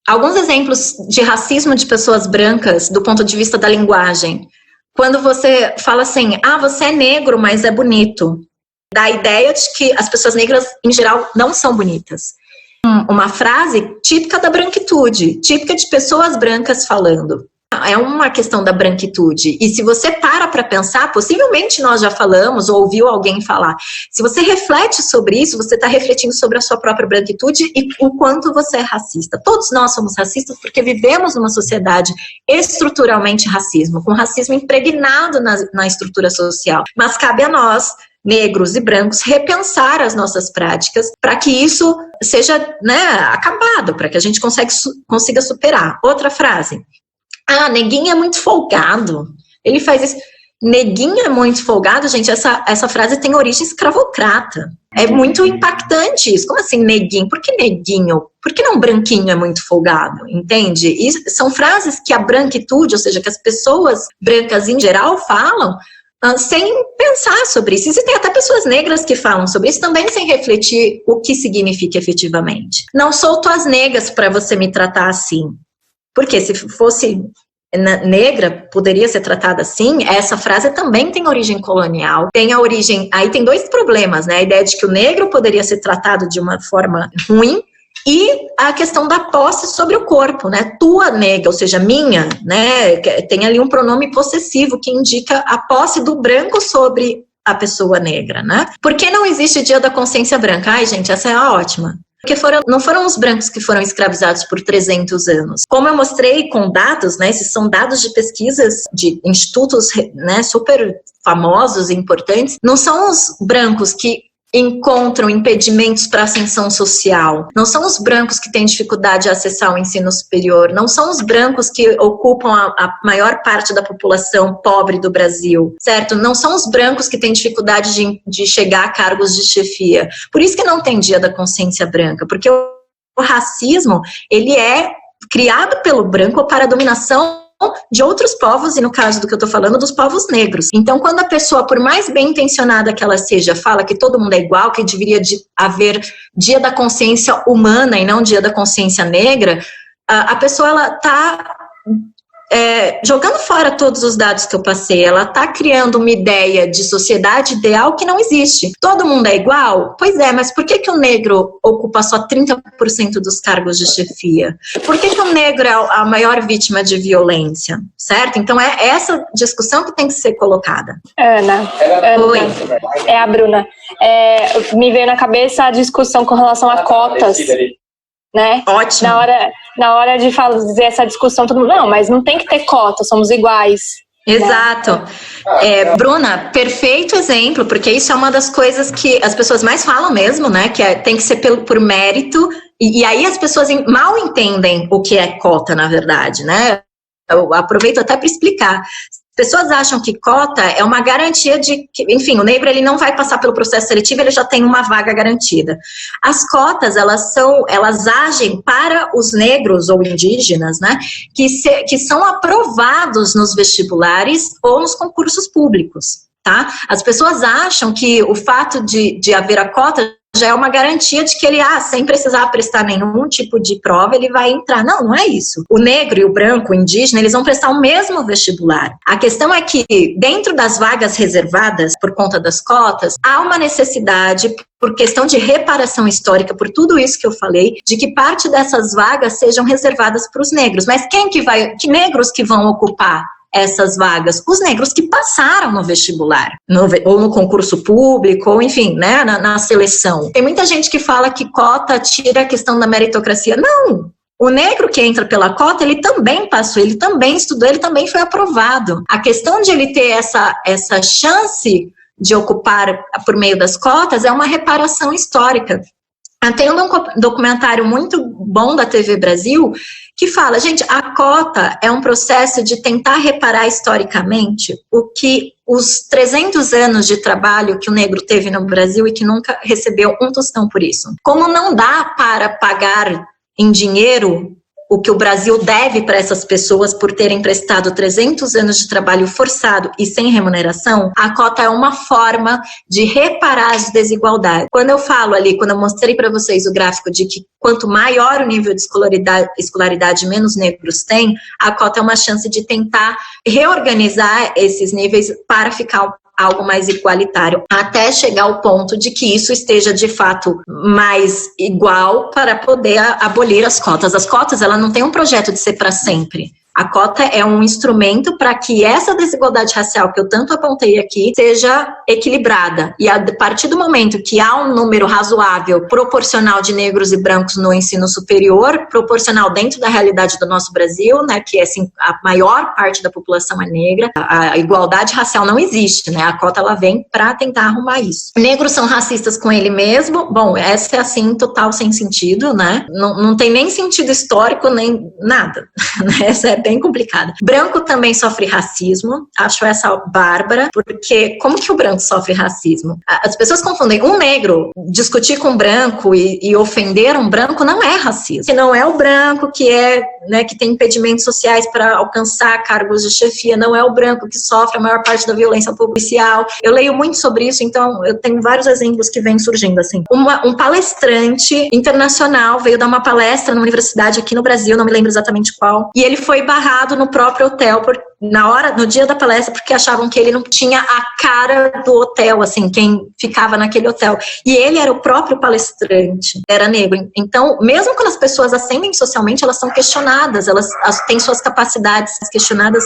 Alguns exemplos de racismo de pessoas brancas do ponto de vista da linguagem. Quando você fala assim, você é negro, mas é bonito. Dá a ideia de que as pessoas negras, em geral, não são bonitas. Uma frase típica da branquitude, típica de pessoas brancas falando. É uma questão da branquitude. E se você para pensar, possivelmente nós já falamos ou ouviu alguém falar. Se você reflete sobre isso, você está refletindo sobre a sua própria branquitude e o quanto você é racista. Todos nós somos racistas porque vivemos numa sociedade estruturalmente com racismo impregnado na estrutura social. Mas cabe a nós, negros e brancos, repensar as nossas práticas para que isso seja, acabado, para que a gente consiga superar. Outra frase. Neguinho é muito folgado. Ele faz isso. Neguinho é muito folgado, gente. Essa frase tem origem escravocrata. É muito impactante isso. Como assim, neguinho? Por que neguinho? Por que não branquinho é muito folgado? Entende? E são frases que a branquitude, ou seja, que as pessoas brancas em geral falam sem pensar sobre isso. Existem até pessoas negras que falam sobre isso também sem refletir o que significa efetivamente. Não sou tuas negras para você me tratar assim. Porque se fosse negra, poderia ser tratada assim. Essa frase também tem origem colonial. Tem a origem... Aí tem dois problemas, né? A ideia de que o negro poderia ser tratado de uma forma ruim e a questão da posse sobre o corpo, né? Tua negra, ou seja, minha, né? Tem ali um pronome possessivo que indica a posse do branco sobre a pessoa negra, né? Por que não existe Dia da Consciência Branca? Ai, gente, essa é a ótima. Porque não foram os brancos que foram escravizados por 300 anos. Como eu mostrei com dados, né, esses são dados de pesquisas de institutos, né, super famosos e importantes, não são os brancos que encontram impedimentos para a ascensão social, não são os brancos que têm dificuldade de acessar o ensino superior, não são os brancos que ocupam a maior parte da população pobre do Brasil, certo? Não são os brancos que têm dificuldade de chegar a cargos de chefia. Por isso que não tem Dia da Consciência Branca, porque o racismo, ele é criado pelo branco para a dominação de outros povos, e no caso do que eu estou falando, dos povos negros. Então, quando a pessoa, por mais bem intencionada que ela seja, fala que todo mundo é igual, que deveria haver Dia da Consciência Humana e não Dia da Consciência Negra, a pessoa, ela está jogando fora todos os dados que eu passei, ela está criando uma ideia de sociedade ideal que não existe. Todo mundo é igual? Pois é, mas por que o negro ocupa só 30% dos cargos de chefia? Por que o negro é a maior vítima de violência? Certo? Então é essa discussão que tem que ser colocada. Ana, Oi. É a Bruna. Me veio na cabeça a discussão com relação a cotas. Né? Ótimo. Na hora de fazer essa discussão, todo mundo, não, mas não tem que ter cota, somos iguais. Exato. Né? Bruna, perfeito exemplo, porque isso é uma das coisas que as pessoas mais falam mesmo, né? Que tem que ser por mérito, e aí as pessoas mal entendem o que é cota, na verdade, né? Eu aproveito até para explicar. Pessoas acham que cota é uma garantia de que, enfim, o negro ele não vai passar pelo processo seletivo, ele já tem uma vaga garantida. As cotas, elas agem para os negros ou indígenas, né, que são aprovados nos vestibulares ou nos concursos públicos, tá? As pessoas acham que o fato de haver a cota já é uma garantia de que ele, sem precisar prestar nenhum tipo de prova, ele vai entrar. Não, não é isso. O negro e o branco, o indígena, eles vão prestar o mesmo vestibular. A questão é que, dentro das vagas reservadas por conta das cotas, há uma necessidade, por questão de reparação histórica, por tudo isso que eu falei, de que parte dessas vagas sejam reservadas para os negros. Mas que negros que vão ocupar essas vagas? Os negros que passaram no vestibular, ou no concurso público, ou enfim, né, na seleção. Tem muita gente que fala que cota tira a questão da meritocracia. Não! O negro que entra pela cota, ele também passou, ele também estudou, ele também foi aprovado. A questão de ele ter essa chance de ocupar por meio das cotas é uma reparação histórica. Tem um documentário muito bom da TV Brasil que fala, gente, a cota é um processo de tentar reparar historicamente o que os 300 anos de trabalho que o negro teve no Brasil e que nunca recebeu um tostão por isso. Como não dá para pagar em dinheiro o que o Brasil deve para essas pessoas por terem prestado 300 anos de trabalho forçado e sem remuneração, a cota é uma forma de reparar as desigualdades. Quando eu falo ali, quando eu mostrei para vocês o gráfico de que quanto maior o nível de escolaridade, menos negros tem, a cota é uma chance de tentar reorganizar esses níveis para ficar algo mais igualitário, até chegar ao ponto de que isso esteja de fato mais igual para poder abolir as cotas. As cotas, ela não tem um projeto de ser para sempre. A cota é um instrumento para que essa desigualdade racial que eu tanto apontei aqui seja equilibrada. E a partir do momento que há um número razoável, proporcional de negros e brancos no ensino superior, proporcional dentro da realidade do nosso Brasil, né, que assim, a maior parte da população é negra, a igualdade racial não existe, né? A cota ela vem para tentar arrumar isso. Negros são racistas com ele mesmo? Bom, essa é assim, total sem sentido, né? Não tem nem sentido histórico, nem nada. Essa é bem complicada. Branco também sofre racismo, acho essa bárbara, porque como que o branco sofre racismo? As pessoas confundem um negro discutir com um branco e ofender um branco não é racismo. Que não é o branco que é, né, que tem impedimentos sociais para alcançar cargos de chefia, não é o branco que sofre a maior parte da violência policial. Eu leio muito sobre isso, então eu tenho vários exemplos que vêm surgindo assim. Um palestrante internacional veio dar uma palestra numa universidade aqui no Brasil, não me lembro exatamente qual, e ele foi barrado no próprio hotel no dia da palestra, porque achavam que ele não tinha a cara do hotel, assim, quem ficava naquele hotel. E ele era o próprio palestrante, era negro. Então, mesmo quando as pessoas ascendem socialmente, elas são questionadas, elas têm suas capacidades questionadas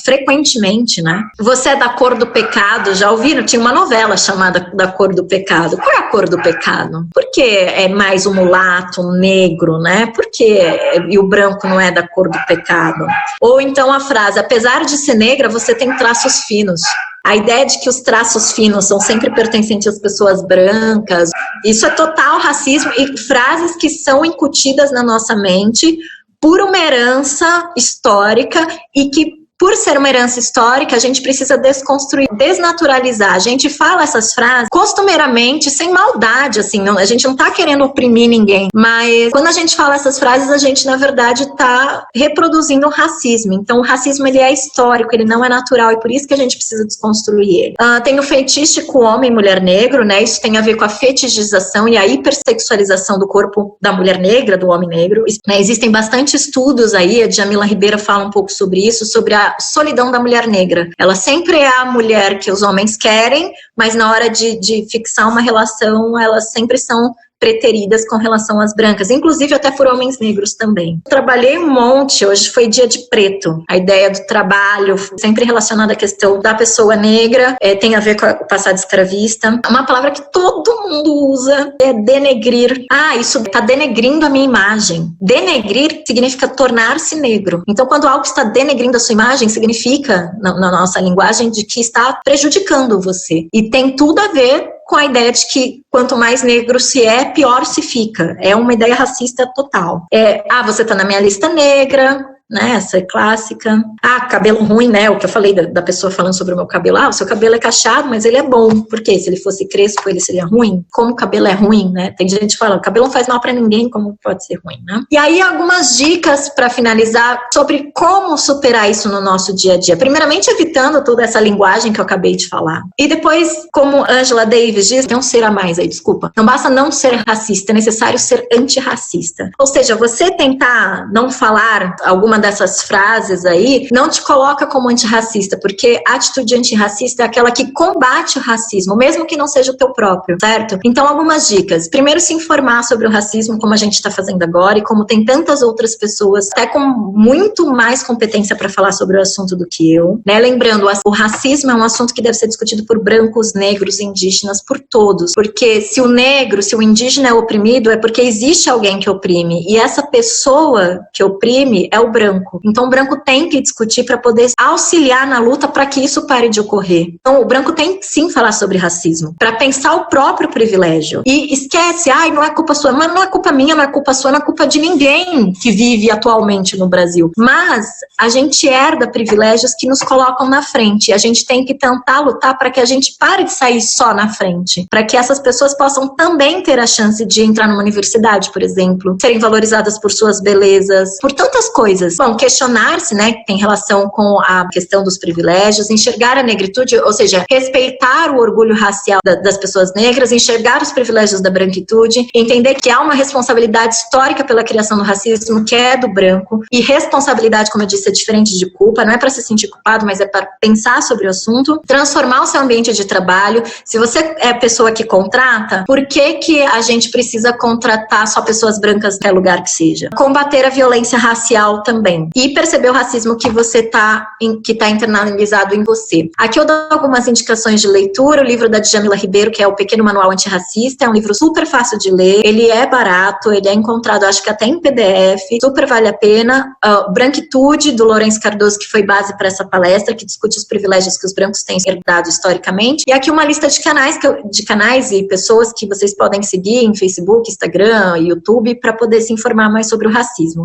frequentemente, né? Você é da cor do pecado, já ouviram? Tinha uma novela chamada Da Cor do Pecado. Qual é a cor do pecado? Por que é mais o mulato, o negro, né? Por que e o branco não é da cor do pecado? Ou então a frase, apesar de ser negra, você tem traços finos. A ideia de que os traços finos são sempre pertencentes às pessoas brancas, isso é total racismo e frases que são incutidas na nossa mente por uma herança histórica e que por ser uma herança histórica, a gente precisa desconstruir, desnaturalizar. A gente fala essas frases costumeiramente, sem maldade, assim, a gente não tá querendo oprimir ninguém, mas quando a gente fala essas frases, a gente, na verdade, tá reproduzindo o racismo. Então, o racismo, ele é histórico, ele não é natural, e por isso que a gente precisa desconstruir ele. Tem o feitiço homem e mulher negro, né? Isso tem a ver com a fetichização e a hipersexualização do corpo da mulher negra, do homem negro. Né? Existem bastante estudos aí, a Djamila Ribeiro fala um pouco sobre isso, sobre a solidão da mulher negra. Ela sempre é a mulher que os homens querem, mas na hora de fixar uma relação, elas sempre são preteridas com relação às brancas, inclusive até por homens negros também. Trabalhei um monte, hoje foi dia de preto, a ideia do trabalho, sempre relacionada à questão da pessoa negra, tem a ver com o passado escravista. Uma palavra que todo mundo usa é denegrir. Isso está denegrindo a minha imagem. Denegrir significa tornar-se negro. Então, quando algo está denegrindo a sua imagem, significa, na nossa linguagem, de que está prejudicando você. E tem tudo a ver com a ideia de que quanto mais negro se é, pior se fica. É uma ideia racista total. Você tá na minha lista negra, né? Essa é clássica. Cabelo ruim, né? O que eu falei da pessoa falando sobre o meu cabelo. O seu cabelo é cacheado, mas ele é bom. Por quê? Se ele fosse crespo, ele seria ruim? Como o cabelo é ruim, né? Tem gente que fala, o cabelo não faz mal pra ninguém, como pode ser ruim, né? E aí, algumas dicas para finalizar sobre como superar isso no nosso dia a dia. Primeiramente, evitando toda essa linguagem que eu acabei de falar. E depois, como Angela Davis diz, tem um ser a mais aí, desculpa. Não basta não ser racista, é necessário ser antirracista. Ou seja, você tentar não falar alguma dessas frases aí, não te coloca como antirracista, porque a atitude antirracista é aquela que combate o racismo, mesmo que não seja o teu próprio, certo? Então, algumas dicas. Primeiro, se informar sobre o racismo, como a gente está fazendo agora, e como tem tantas outras pessoas, até com muito mais competência para falar sobre o assunto do que eu, né? Lembrando, o racismo é um assunto que deve ser discutido por brancos, negros, indígenas, por todos, porque se o negro, se o indígena é oprimido, é porque existe alguém que oprime, e essa pessoa que oprime é o branco. branco. Então o branco tem que discutir para poder auxiliar na luta para que isso pare de ocorrer. Então o branco tem que sim falar sobre racismo, para pensar o próprio privilégio. E esquece, não é culpa sua, mas não é culpa minha, não é culpa sua, não é culpa de ninguém que vive atualmente no Brasil. Mas a gente herda privilégios que nos colocam na frente. E a gente tem que tentar lutar para que a gente pare de sair só na frente, para que essas pessoas possam também ter a chance de entrar numa universidade, por exemplo, serem valorizadas por suas belezas, por tantas coisas. Bom, questionar-se, né, que tem relação com a questão dos privilégios, enxergar a negritude, ou seja, respeitar o orgulho racial das pessoas negras, enxergar os privilégios da branquitude, entender que há uma responsabilidade histórica pela criação do racismo, que é do branco, e responsabilidade, como eu disse, é diferente de culpa, não é para se sentir culpado, mas é para pensar sobre o assunto, transformar o seu ambiente de trabalho. Se você é a pessoa que contrata, por que a gente precisa contratar só pessoas brancas em qualquer lugar que seja? Combater a violência racial também. E perceber o racismo que você que tá internalizado em você. Aqui eu dou algumas indicações de leitura. O livro da Djamila Ribeiro, que é o Pequeno Manual Antirracista, é um livro super fácil de ler. Ele é barato, ele é encontrado, acho que até em PDF, super vale a pena. Branquitude, do Lourenço Cardoso, que foi base para essa palestra, que discute os privilégios que os brancos têm herdado historicamente. E aqui uma lista de canais e pessoas que vocês podem seguir em Facebook, Instagram, YouTube, para poder se informar mais sobre o racismo.